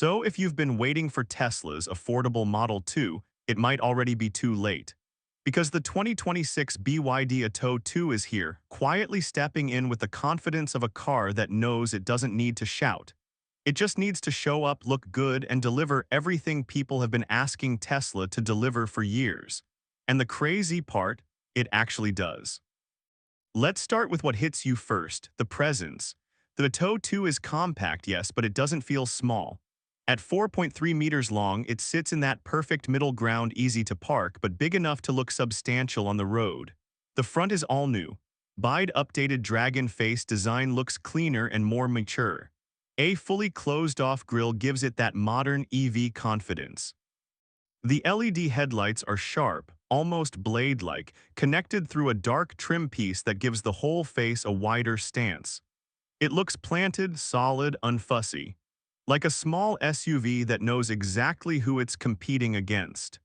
So if you've been waiting for Tesla's affordable Model 2, it might already be too late. Because the 2026 BYD Atto 2 is here, quietly stepping in with the confidence of a car that knows it doesn't need to shout. It just needs to show up, look good, and deliver everything people have been asking Tesla to deliver for years. And the crazy part, it actually does. Let's start with what hits you first, the presence. The Atto 2 is compact, yes, but it doesn't feel small. At 4.3 meters long, it sits in that perfect middle ground, easy to park, but big enough to look substantial on the road. The front is all new. BYD updated DragonFace design looks cleaner and more mature. A fully closed-off grille gives it that modern EV confidence. The LED headlights are sharp, almost blade-like, connected through a dark trim piece that gives the whole face a wider stance. It looks planted, solid, unfussy, like a small SUV that knows exactly who it's competing against.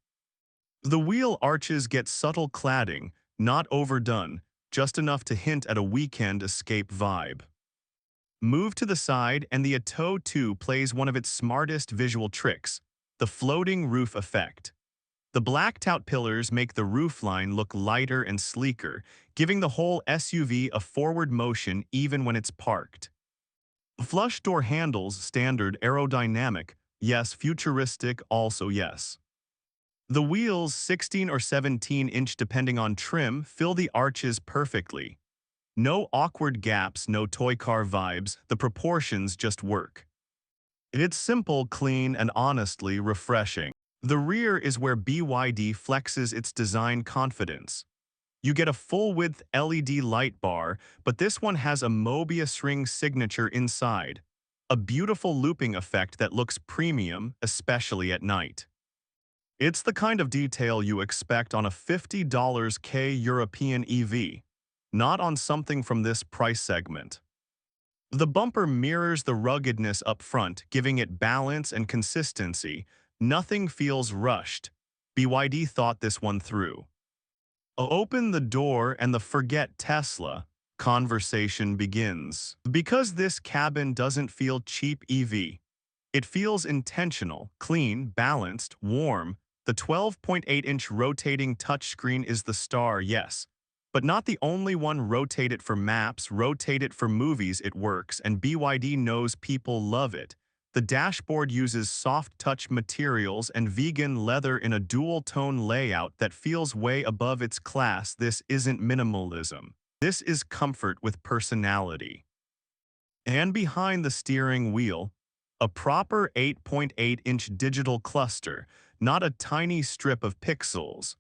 The wheel arches get subtle cladding, not overdone, just enough to hint at a weekend escape vibe. Move to the side and the Atto 2 plays one of its smartest visual tricks, the floating roof effect. The blacked-out pillars make the roofline look lighter and sleeker, giving the whole SUV a forward motion even when it's parked. Flush door handles, standard, aerodynamic, yes, futuristic, also yes. The wheels, 16 or 17-inch depending on trim, fill the arches perfectly. No awkward gaps, no toy car vibes, the proportions just work. It's simple, clean, and honestly refreshing. The rear is where BYD flexes its design confidence. You get a full-width LED light bar, but this one has a Mobius ring signature inside. A beautiful looping effect that looks premium, especially at night. It's the kind of detail you expect on a $50 K European EV, not on something from this price segment. The bumper mirrors the ruggedness up front, giving it balance and consistency. Nothing feels rushed. BYD thought this one through. Open the door and the forget Tesla conversation begins. Because this cabin doesn't feel cheap EV. It feels intentional, clean, balanced, warm. The 12.8-inch rotating touchscreen is the star, yes. But not the only one. Rotate it for maps, rotate it for movies, it works, and BYD knows people love it. The dashboard uses soft-touch materials and vegan leather in a dual-tone layout that feels way above its class. This isn't minimalism. This is comfort with personality. And behind the steering wheel, a proper 8.8-inch digital cluster, not a tiny strip of pixels.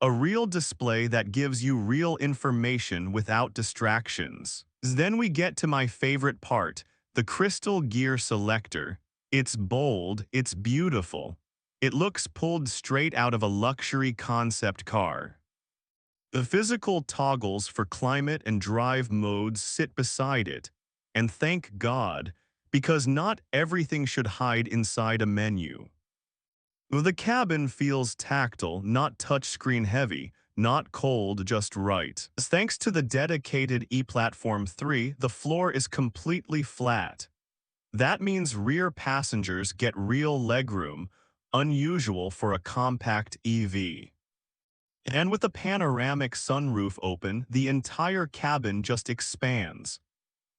A real display that gives you real information without distractions. Then we get to my favorite part, the crystal gear selector. It's bold, it's beautiful. It looks pulled straight out of a luxury concept car. The physical toggles for climate and drive modes sit beside it. And thank God, because not everything should hide inside a menu. The cabin feels tactile, not touchscreen heavy, not cold, just right. Thanks to the dedicated ePlatform 3, the floor is completely flat. That means rear passengers get real legroom, unusual for a compact EV. And with the panoramic sunroof open, the entire cabin just expands.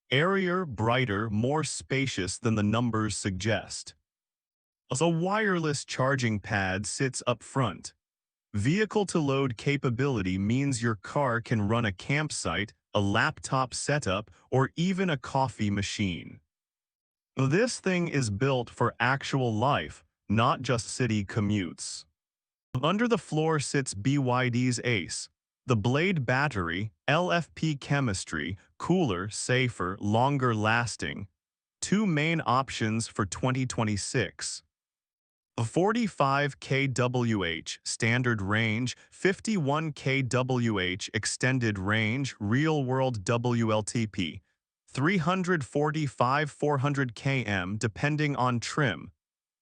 Airier, brighter, more spacious than the numbers suggest. A wireless charging pad sits up front. Vehicle-to-load capability means your car can run a campsite, a laptop setup, or even a coffee machine. This thing is built for actual life, not just city commutes. Under the floor sits BYD's ace, the Blade battery, LFP chemistry, cooler, safer, longer lasting. Two main options for 2026. 45 kWh standard range, 51 kWh extended range, real-world WLTP, 345-400 km depending on trim.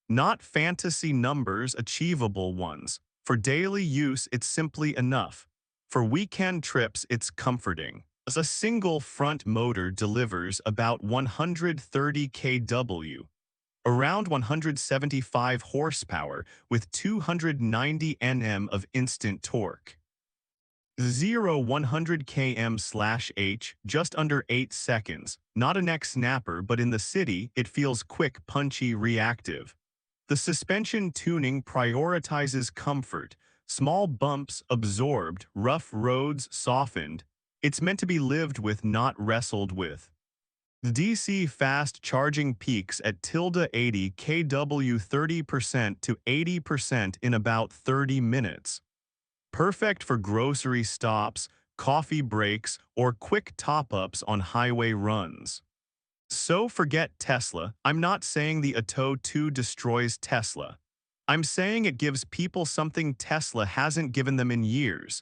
Not fantasy numbers, achievable ones. For daily use, it's simply enough. For weekend trips, it's comforting. A single front motor delivers about 130 kW, around 175 horsepower with 290 Nm of instant torque. 0-100 km/h just under 8 seconds. Not a neck snapper, but in the city, it feels quick, punchy, reactive. The suspension tuning prioritizes comfort. Small bumps absorbed, rough roads softened. It's meant to be lived with, not wrestled with. DC fast charging peaks at -80 kW 30% to 80% in about 30 minutes. Perfect for grocery stops, coffee breaks, or quick top-ups on highway runs. So forget Tesla. I'm not saying the Atto 2 destroys Tesla. I'm saying it gives people something Tesla hasn't given them in years.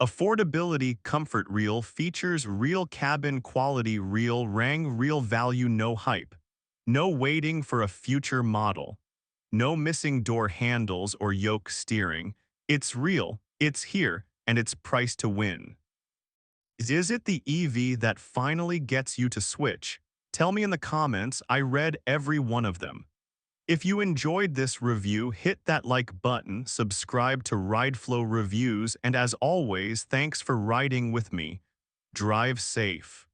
Affordability, comfort, real features, real cabin quality, real rang, real value, no hype. No waiting for a future model. No missing door handles or yoke steering. It's real, it's here, and it's priced to win. Is it the EV that finally gets you to switch? Tell me in the comments. I read every one of them. If you enjoyed this review, hit that like button, subscribe to Rideflow Reviews, and as always, thanks for riding with me. Drive safe.